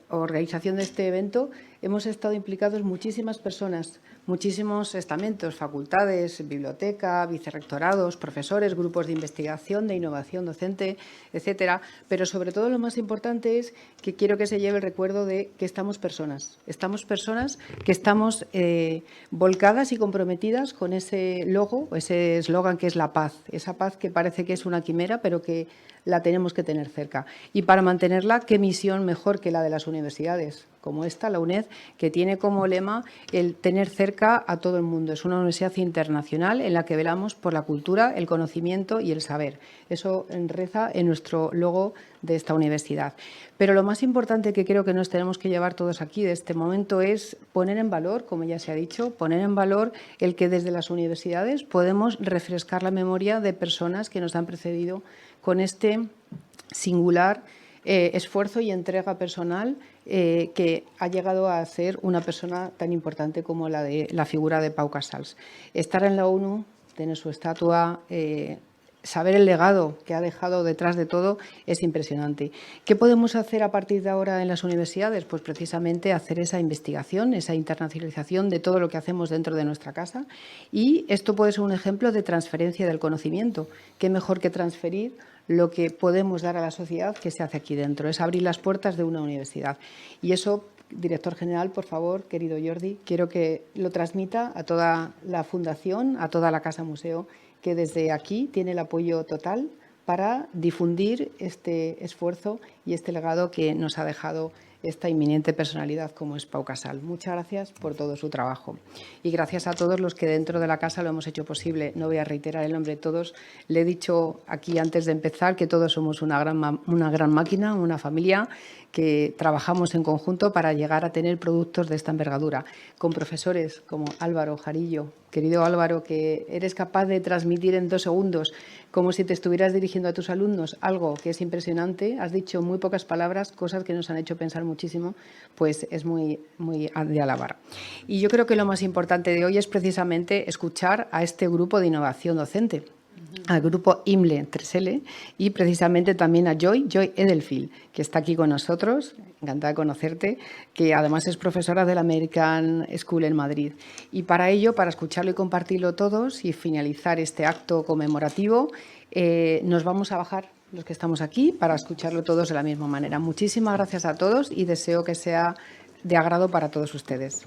organización de este evento hemos estado implicados muchísimas personas, muchísimos estamentos, facultades, biblioteca, vicerrectorados, profesores, grupos de investigación, de innovación docente, etcétera. Pero sobre todo lo más importante es que quiero que se lleve el recuerdo de que estamos personas que estamos volcadas y comprometidas con ese logo, ese eslogan que es la paz, esa paz que parece que es una quimera, pero que la tenemos que tener cerca. Y para mantenerla, ¿qué misión mejor que la de las universidades? Como esta, la UNED, que tiene como lema el tener cerca a todo el mundo. Es una universidad internacional en la que velamos por la cultura, el conocimiento y el saber. Eso reza en nuestro logo de esta universidad. Pero lo más importante que creo que nos tenemos que llevar todos aquí de este momento es poner en valor, como ya se ha dicho, poner en valor el que desde las universidades podemos refrescar la memoria de personas que nos han precedido con este singular esfuerzo y entrega personal que ha llegado a ser una persona tan importante como la figura de Pau Casals. Estar en la ONU, tener su estatua, saber el legado que ha dejado detrás de todo es impresionante. ¿Qué podemos hacer a partir de ahora en las universidades? Pues precisamente hacer esa investigación, esa internacionalización de todo lo que hacemos dentro de nuestra casa, y esto puede ser un ejemplo de transferencia del conocimiento. ¿Qué mejor que transferir lo que podemos dar a la sociedad que se hace aquí dentro? Es abrir las puertas de una universidad. Y eso, director general, por favor, querido Jordi, quiero que lo transmita a toda la fundación, a toda la Casa Museo, que desde aquí tiene el apoyo total para difundir este esfuerzo y este legado que nos ha dejado esta inminente personalidad como es Pau Casals. Muchas gracias por todo su trabajo. Y gracias a todos los que dentro de la casa lo hemos hecho posible. No voy a reiterar el nombre de todos. Le he dicho aquí antes de empezar que todos somos una gran máquina, una familia, que trabajamos en conjunto para llegar a tener productos de esta envergadura, con profesores como Álvaro Jarillo. Querido Álvaro, que eres capaz de transmitir en 2 segundos, como si te estuvieras dirigiendo a tus alumnos, algo que es impresionante. Has dicho muy pocas palabras, cosas que nos han hecho pensar muchísimo, pues es muy de alabar. Y yo creo que lo más importante de hoy es precisamente escuchar a este grupo de innovación docente, al grupo IMLE 3L, y precisamente también a Joy Edelfield, que está aquí con nosotros, encantada de conocerte, que además es profesora de la American School en Madrid. Y para ello, para escucharlo y compartirlo todos y finalizar este acto conmemorativo, nos vamos a bajar los que estamos aquí para escucharlo todos de la misma manera. Muchísimas gracias a todos y deseo que sea de agrado para todos ustedes.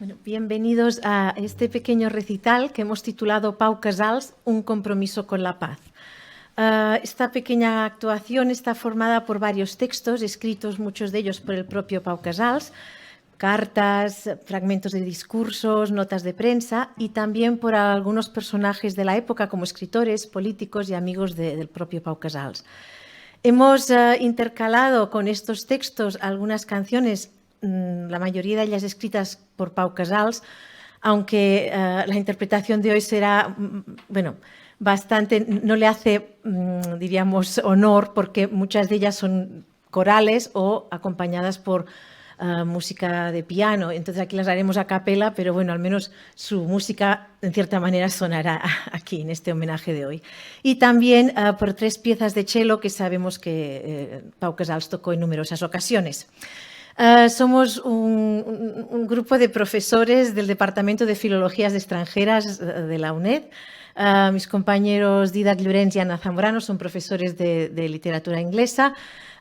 Bueno, bienvenidos a este pequeño recital que hemos titulado Pau Casals, un compromiso con la paz. Esta pequeña actuación está formada por varios textos, escritos muchos de ellos por el propio Pau Casals, cartas, fragmentos de discursos, notas de prensa y también por algunos personajes de la época como escritores, políticos y amigos del propio Pau Casals. Hemos intercalado con estos textos algunas canciones, la mayoría de ellas escritas por Pau Casals, aunque la interpretación de hoy será, bueno, bastante, no le hace, diríamos, honor, porque muchas de ellas son corales o acompañadas por música de piano. Entonces aquí las haremos a capela, pero bueno, al menos su música en cierta manera sonará aquí en este homenaje de hoy. Y también por 3 piezas de cello que sabemos que Pau Casals tocó en numerosas ocasiones. Somos un grupo de profesores del Departamento de Filologías Extranjeras de la UNED. Mis compañeros Dídac Llorens y Ana Zambrano son profesores de literatura inglesa.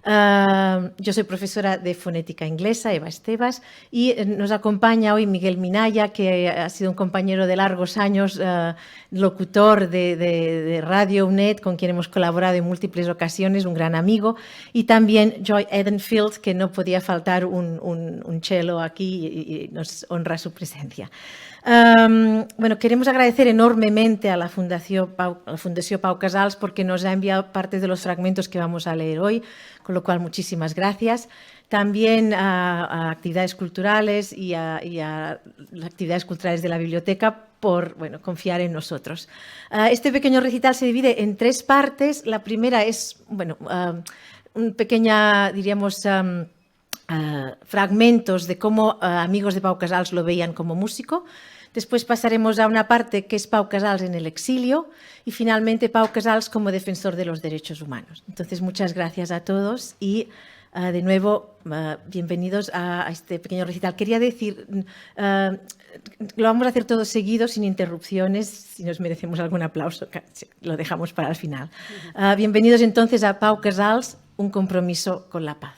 Yo soy profesora de fonética inglesa, Eva Estebas, y nos acompaña hoy Miguel Minaya, que ha sido un compañero de largos años, locutor de Radio UNED, con quien hemos colaborado en múltiples ocasiones, un gran amigo, y también Joy Edelfield, que no podía faltar un cello aquí y nos honra su presencia. Bueno, queremos agradecer enormemente a la Fundació Pau Casals porque nos ha enviado parte de los fragmentos que vamos a leer hoy, con lo cual muchísimas gracias. También a actividades culturales y a las actividades culturales de la biblioteca por confiar en nosotros. Este pequeño recital se divide en 3 partes. La primera es un pequeña, diríamos, fragmentos de cómo amigos de Pau Casals lo veían como músico. Después pasaremos a una parte que es Pau Casals en el exilio y finalmente Pau Casals como defensor de los derechos humanos. Entonces, muchas gracias a todos y de nuevo, bienvenidos a este pequeño recital. Quería decir, lo vamos a hacer todo seguido, sin interrupciones. Si nos merecemos algún aplauso, lo dejamos para el final. Bienvenidos entonces a Pau Casals, un compromiso con la paz.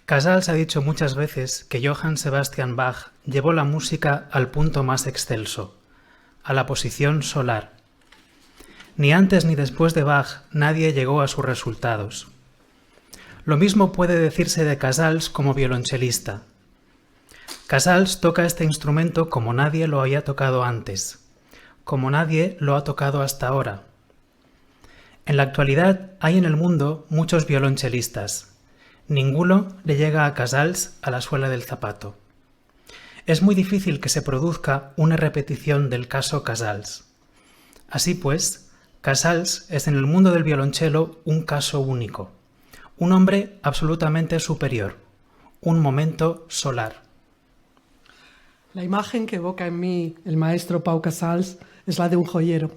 Casals ha dicho muchas veces que Johann Sebastian Bach llevó la música al punto más excelso, a la posición solar. Ni antes ni después de Bach nadie llegó a sus resultados. Lo mismo puede decirse de Casals como violonchelista. Casals toca este instrumento como nadie lo había tocado antes, como nadie lo ha tocado hasta ahora. En la actualidad hay en el mundo muchos violonchelistas. Ninguno le llega a Casals a la suela del zapato. Es muy difícil que se produzca una repetición del caso Casals. Así pues, Casals es en el mundo del violonchelo un caso único, un hombre absolutamente superior, un momento solar. La imagen que evoca en mí el maestro Pau Casals es la de un joyero.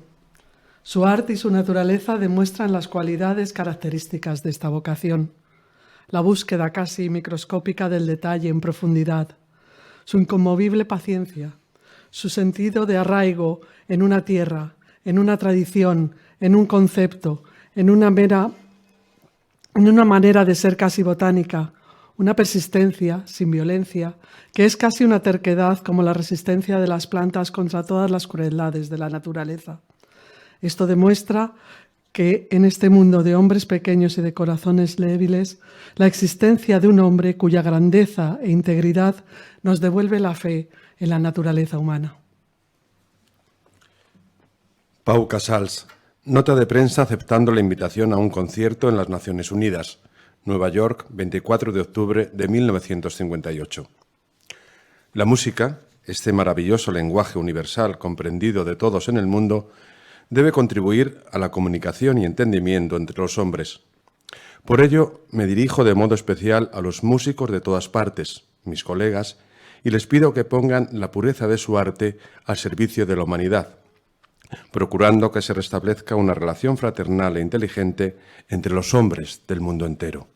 Su arte y su naturaleza demuestran las cualidades características de esta vocación. La búsqueda casi microscópica del detalle en profundidad, su inconmovible paciencia, su sentido de arraigo en una tierra, en una tradición, en un concepto, en una manera de ser casi botánica, una persistencia sin violencia, que es casi una terquedad como la resistencia de las plantas contra todas las crueldades de la naturaleza. Esto demuestra que en este mundo de hombres pequeños y de corazones débiles, la existencia de un hombre cuya grandeza e integridad nos devuelve la fe en la naturaleza humana. Pau Casals, nota de prensa aceptando la invitación a un concierto en las Naciones Unidas, Nueva York, 24 de octubre de 1958. La música, este maravilloso lenguaje universal comprendido de todos en el mundo, debe contribuir a la comunicación y entendimiento entre los hombres. Por ello, me dirijo de modo especial a los músicos de todas partes, mis colegas, y les pido que pongan la pureza de su arte al servicio de la humanidad, procurando que se restablezca una relación fraternal e inteligente entre los hombres del mundo entero.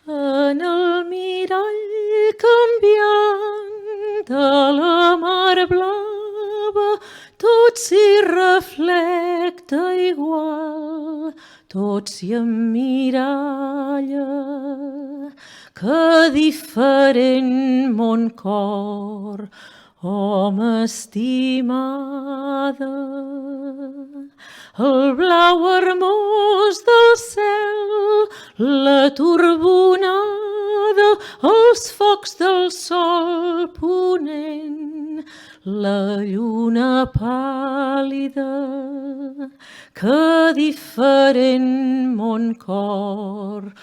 En el mirall canviant de la mar blava, tot s'hi reflecta igual, tot s'hi emmiralla. Que diferent mon cor, home estimada. El blau hermós del cel, la turbonada, els focs del sol ponent, la lluna pàl·lida. Que diferent mon cor,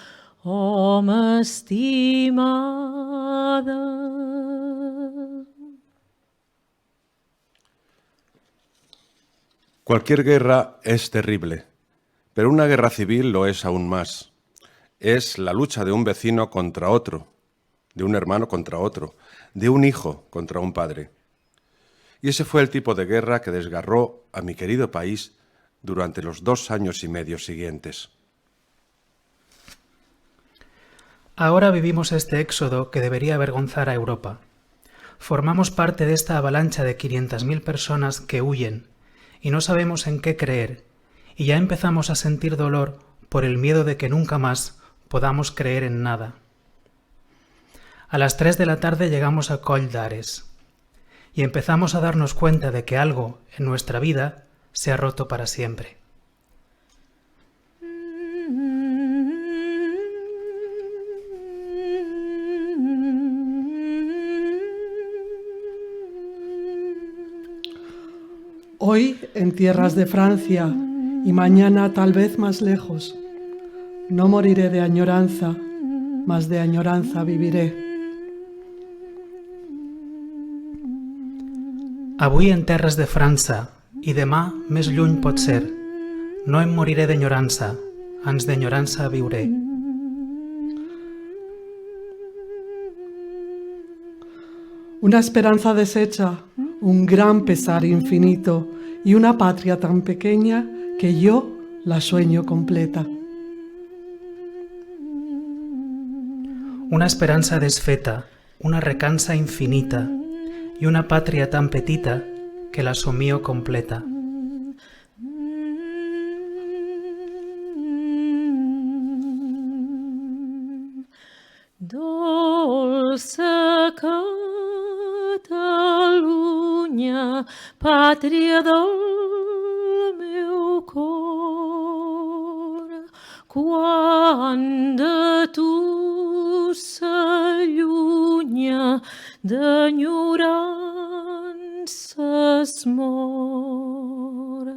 home estimada. Cualquier guerra es terrible, pero una guerra civil lo es aún más. Es la lucha de un vecino contra otro, de un hermano contra otro, de un hijo contra un padre. Y ese fue el tipo de guerra que desgarró a mi querido país durante los 2 años y medio siguientes. Ahora vivimos este éxodo que debería avergonzar a Europa. Formamos parte de esta avalancha de 500.000 personas que huyen y no sabemos en qué creer, y ya empezamos a sentir dolor por el miedo de que nunca más podamos creer en nada. A las 3 de la tarde llegamos a Coll d'Ares y empezamos a darnos cuenta de que algo en nuestra vida se ha roto para siempre. Hoy en tierras de Francia y mañana tal vez más lejos, no moriré de añoranza, mas de añoranza viviré. Avui en terres de França i demà més lluny pot ser. No em moriré d'enyorança, ans d'enyorança viuré. Una esperanza deshecha, un gran pesar infinito y una patria tan pequeña que yo la sueño completa. Una esperança desfeta, una recança infinita i una pàtria tan petita que la somio completa. Dolça Catalunya, pàtria del meu cor, quan de tu s'allunya d'enyorança es mor.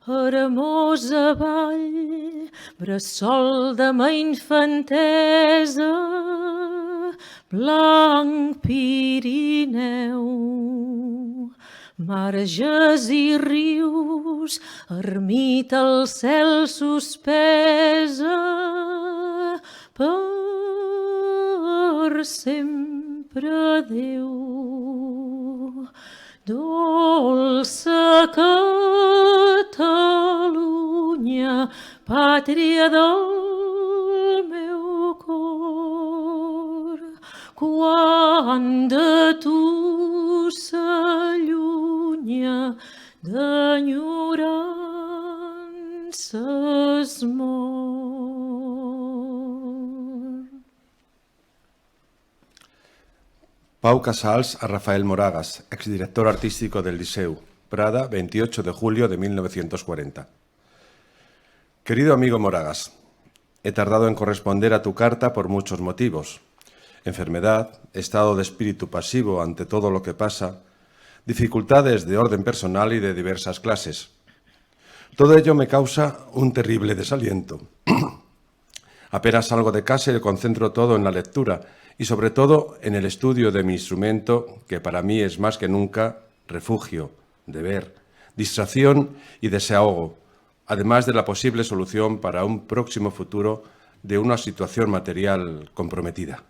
Hermosa vall, bressol de ma infantesa, blanc Pirineu, marges i rius, ermita al cel suspesa, per sempre Déu. Dolça Catalunya, pàtria del meu cor, quan de tu s'allunya d'enyorances mor. Pau Casals a Rafael Moragas, exdirector artístico del Liceu, Prada, 28 de julio de 1940. Querido amigo Moragas, he tardado en corresponder a tu carta por muchos motivos. Enfermedad, estado de espíritu pasivo ante todo lo que pasa, dificultades de orden personal y de diversas clases. Todo ello me causa un terrible desaliento. Apenas salgo de casa y lo concentro todo en la lectura y sobre todo en el estudio de mi instrumento, que para mí es más que nunca refugio, deber, distracción y desahogo, además de la posible solución para un próximo futuro de una situación material comprometida.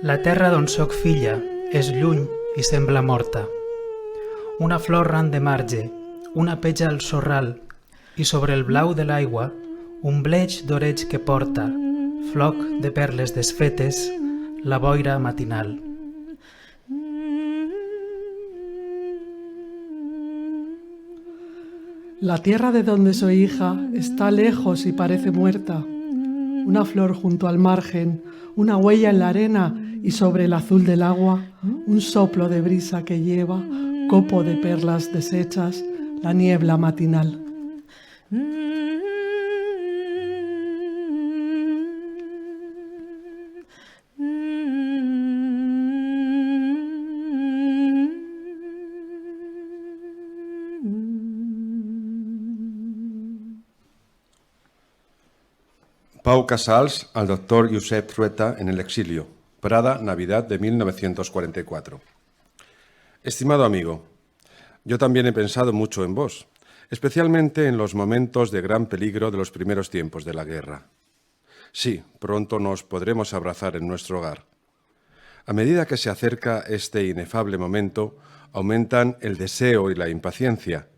La terra d'on soc filla és lluny i sembla morta. Una flor ran de marge, una petja al sorral, i sobre el blau de l'aigua un bleig d'oreig que porta, floc de perles desfetes, la boira matinal. La tierra de donde soy hija está lejos y parece muerta. Una flor junto al margen, una huella en la arena y sobre el azul del agua, un soplo de brisa que lleva, copo de perlas deshechas, la niebla matinal. Pau Casals al doctor Josep Trueta en el exilio, Prada, Navidad de 1944. Estimado amigo, yo también he pensado mucho en vos, especialmente en los momentos de gran peligro de los primeros tiempos de la guerra. Sí, pronto nos podremos abrazar en nuestro hogar. A medida que se acerca este inefable momento, aumentan el deseo y la impaciencia,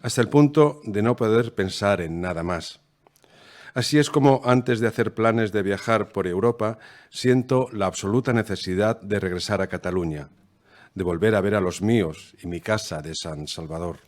hasta el punto de no poder pensar en nada más. Así es como, antes de hacer planes de viajar por Europa, siento la absoluta necesidad de regresar a Cataluña, de volver a ver a los míos y mi casa de San Salvador.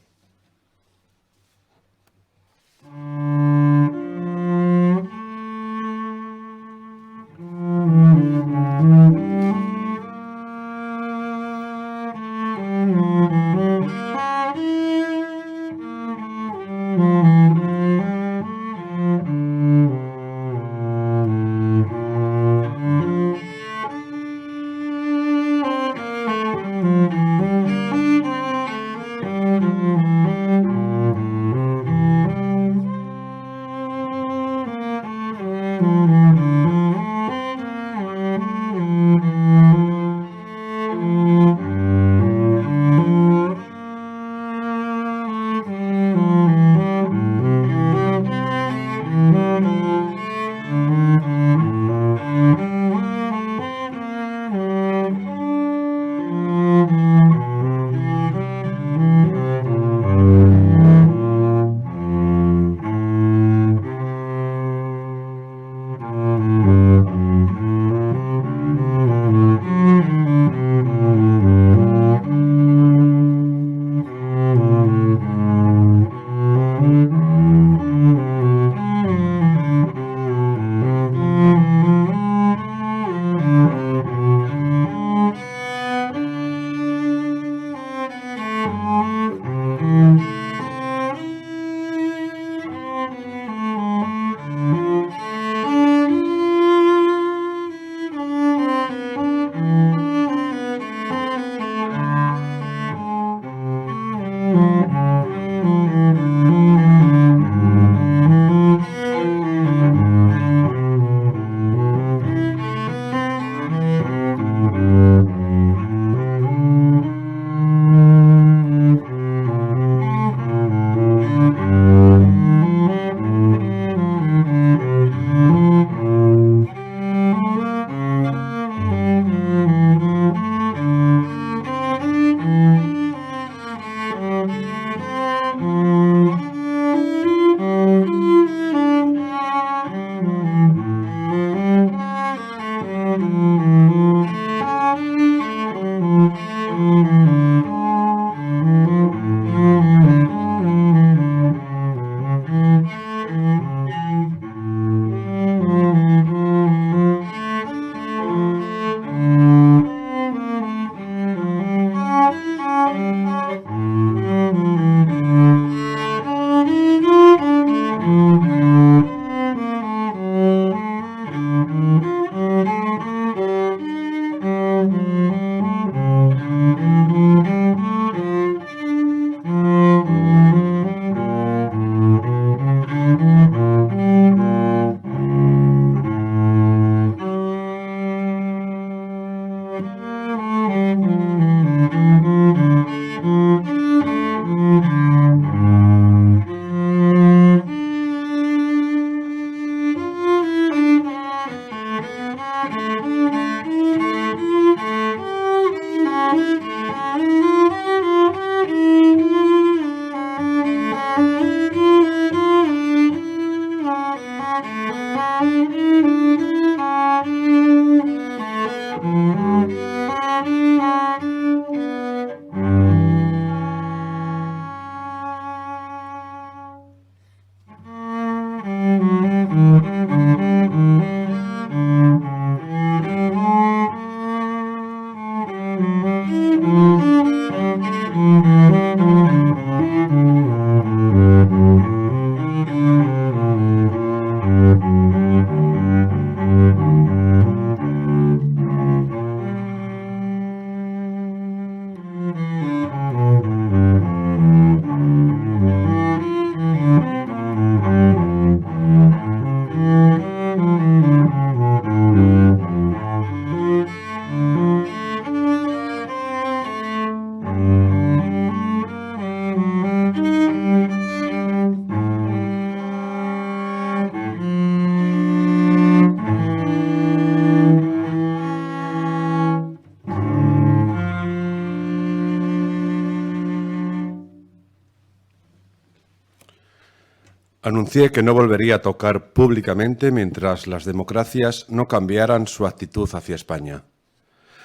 Anuncié que no volvería a tocar públicamente mientras las democracias no cambiaran su actitud hacia España.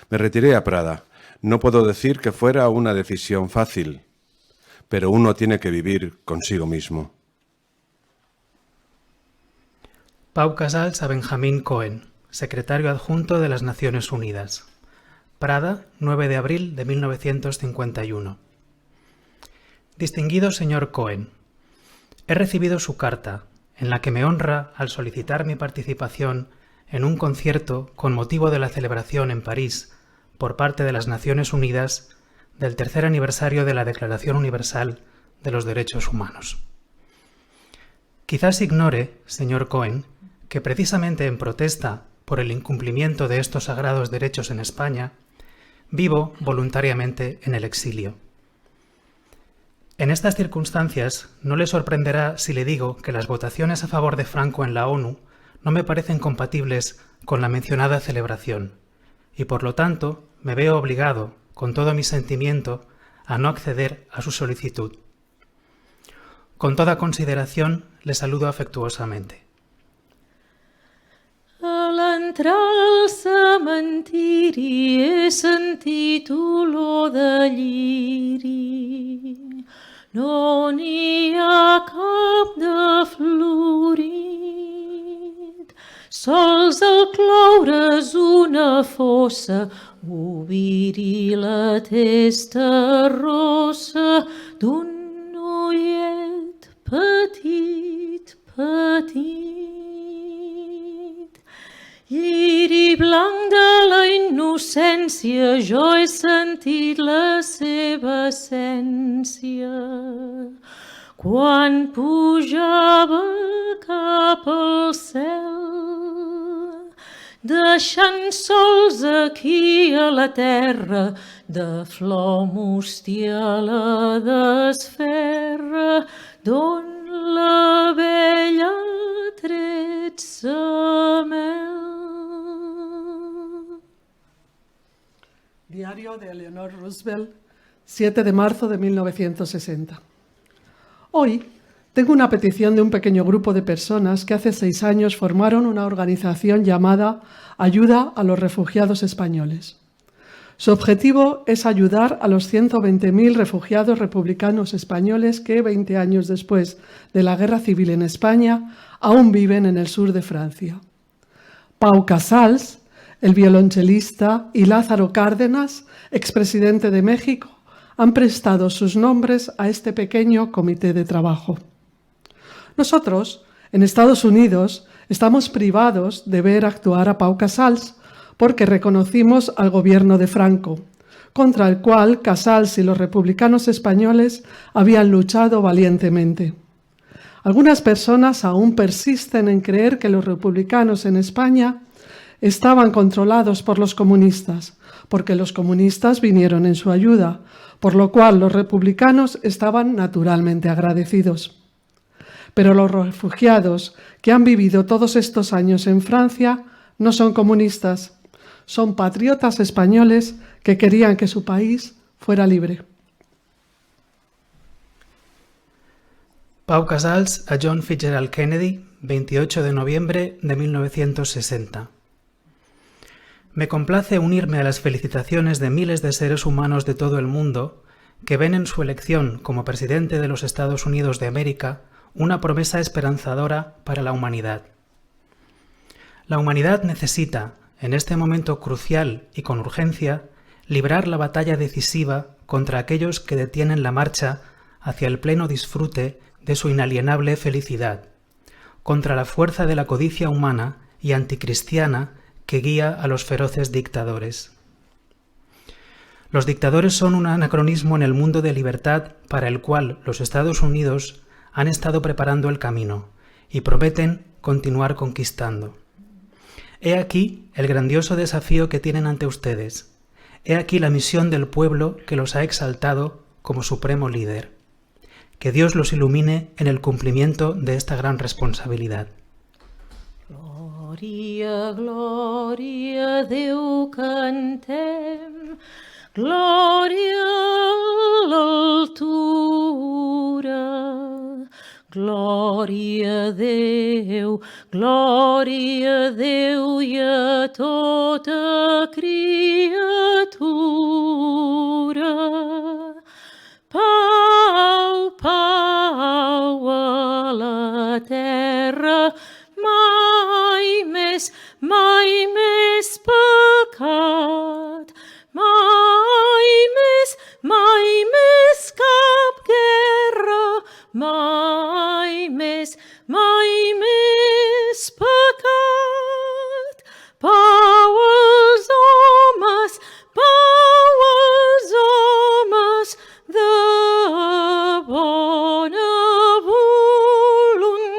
Me retiré a Prada. No puedo decir que fuera una decisión fácil, pero uno tiene que vivir consigo mismo. Pau Casals a Benjamín Cohen, secretario adjunto de las Naciones Unidas. Prada, 9 de abril de 1951. Distinguido señor Cohen, he recibido su carta, en la que me honra al solicitar mi participación en un concierto con motivo de la celebración en París, por parte de las Naciones Unidas, del tercer aniversario de la Declaración Universal de los Derechos Humanos. Quizás ignore, señor Cohen, que precisamente en protesta por el incumplimiento de estos sagrados derechos en España, vivo voluntariamente en el exilio. En estas circunstancias, no le sorprenderá si le digo que las votaciones a favor de Franco en la ONU no me parecen compatibles con la mencionada celebración, y por lo tanto me veo obligado, con todo mi sentimiento, a no acceder a su solicitud. Con toda consideración, le saludo afectuosamente. A l'entrar al cementiri he sentit olor de lliri. No n'hi ha cap de florit. Sols al cloure's una fossa, obrir-hi la testa rossa d'un noiet petit, petit. Lliri blanc de la innocència, jo he sentit la seva essència. Quan pujava cap al cel, deixant sols aquí a la terra, de flor mustia la desferra, d'on l'abella tret sa mel. Diario de Eleanor Roosevelt, 7 de marzo de 1960. Hoy tengo una petición de un pequeño grupo de personas que hace 6 años formaron una organización llamada Ayuda a los Refugiados Españoles. Su objetivo es ayudar a los 120.000 refugiados republicanos españoles que 20 años después de la Guerra Civil en España aún viven en el sur de Francia. Pau Casals, el violonchelista, y Lázaro Cárdenas, expresidente de México, han prestado sus nombres a este pequeño comité de trabajo. Nosotros, en Estados Unidos, estamos privados de ver actuar a Pau Casals porque reconocimos al gobierno de Franco, contra el cual Casals y los republicanos españoles habían luchado valientemente. Algunas personas aún persisten en creer que los republicanos en España estaban controlados por los comunistas, porque los comunistas vinieron en su ayuda, por lo cual los republicanos estaban naturalmente agradecidos. Pero los refugiados que han vivido todos estos años en Francia no son comunistas, son patriotas españoles que querían que su país fuera libre. Pau Casals a John Fitzgerald Kennedy, 28 de noviembre de 1960. Me complace unirme a las felicitaciones de miles de seres humanos de todo el mundo que ven en su elección como presidente de los Estados Unidos de América una promesa esperanzadora para la humanidad. La humanidad necesita, en este momento crucial y con urgencia, librar la batalla decisiva contra aquellos que detienen la marcha hacia el pleno disfrute de su inalienable felicidad, contra la fuerza de la codicia humana y anticristiana que guía a los feroces dictadores. Los dictadores son un anacronismo en el mundo de libertad para el cual los Estados Unidos han estado preparando el camino y prometen continuar conquistando. He aquí el grandioso desafío que tienen ante ustedes. He aquí la misión del pueblo que los ha exaltado como supremo líder. Que Dios los ilumine en el cumplimiento de esta gran responsabilidad. Glòria, glòria, Déu cantem, glòria a l'altura. Glòria a Déu i a tota criatura. Pau, pau a la terra, mai més pecat, mai més cap guerra, mai més pecat. Pau als homes de bona voluntat.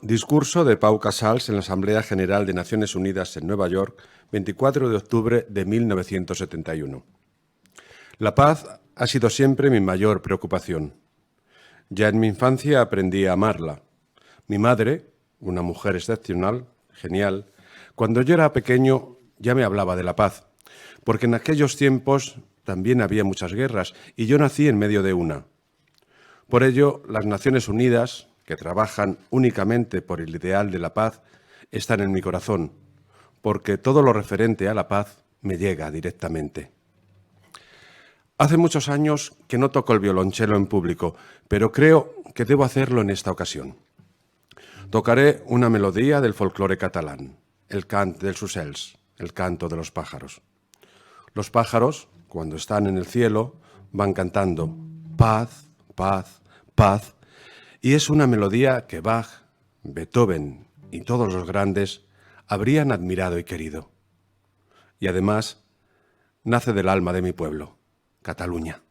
Discurso de Pau Casals en la Asamblea General de Naciones Unidas en Nueva York, 24 de octubre de 1971. La paz ha sido siempre mi mayor preocupación. Ya en mi infancia aprendí a amarla. Mi madre, una mujer excepcional, genial, cuando yo era pequeño ya me hablaba de la paz, porque en aquellos tiempos también había muchas guerras y yo nací en medio de una. Por ello, las Naciones Unidas, que trabajan únicamente por el ideal de la paz, están en mi corazón, porque todo lo referente a la paz me llega directamente. Hace muchos años que no toco el violonchelo en público, pero creo que debo hacerlo en esta ocasión. Tocaré una melodía del folclore catalán, el cant dels ocells, el canto de los pájaros. Los pájaros, cuando están en el cielo, van cantando paz, paz, paz, y es una melodía que Bach, Beethoven y todos los grandes habrían admirado y querido. Y además, nace del alma de mi pueblo, Cataluña.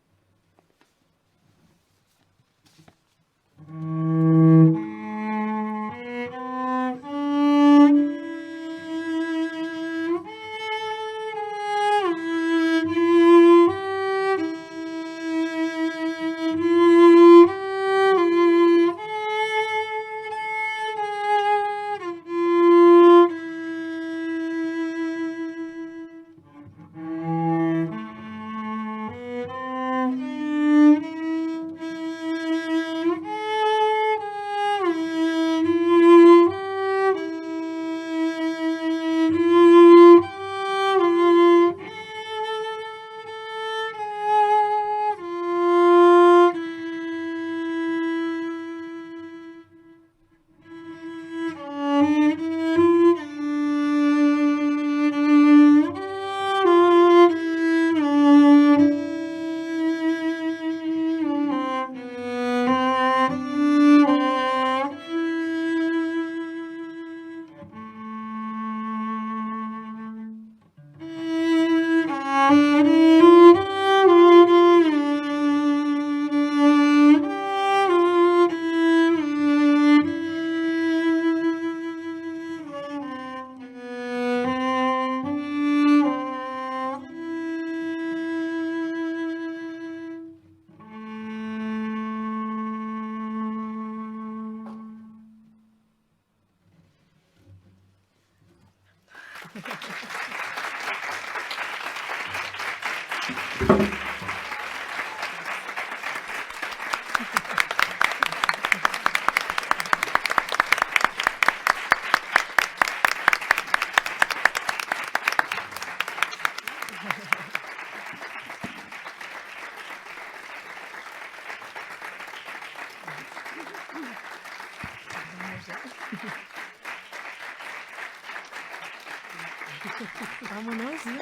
Vámonos, ¿no?